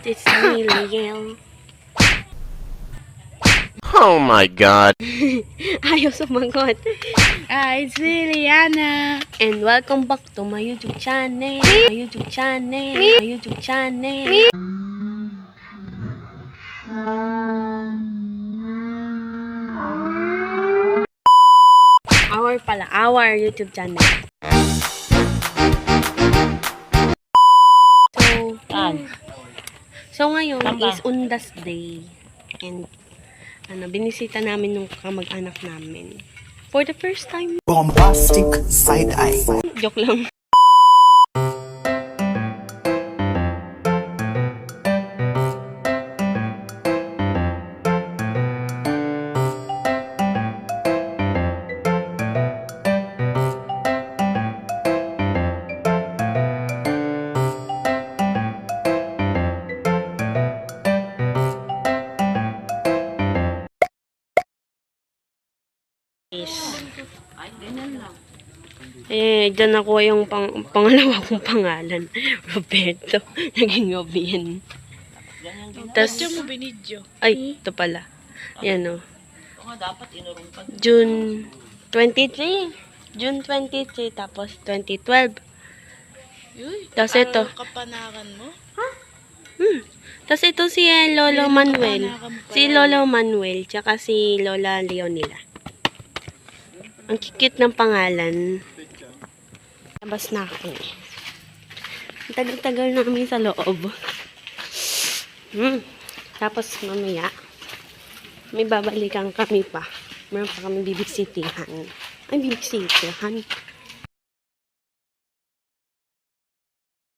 It's me, Liel. Oh my God. Ayaw sumagot. It's me, Liana. And welcome back to my YouTube channel. My YouTube channel. My YouTube channel. Our YouTube channel. So ngayon is Undas Day. And binisita namin yung kamag-anak namin. For the first time. Bombastic side eye. Joke lang. Dyan ako yung pangalawa kong pangalan. Roberto. Naging Robin. Tas, Mo binidyo. ay, ito pala. Yan o. June 23. June 23. Tapos 2012. Tapos ito. Kapanakan mo? Tapos ito si Lolo Manuel. Si Lolo Manuel. Tsaka si Lola Leonila. Ang kikit ng pangalan. Labas na ako. Ang tagal-tagal namin sa loob. Tapos mamaya, may babalikan kami pa. Meron pa kami bibisitihan. Ay, bibisitihan.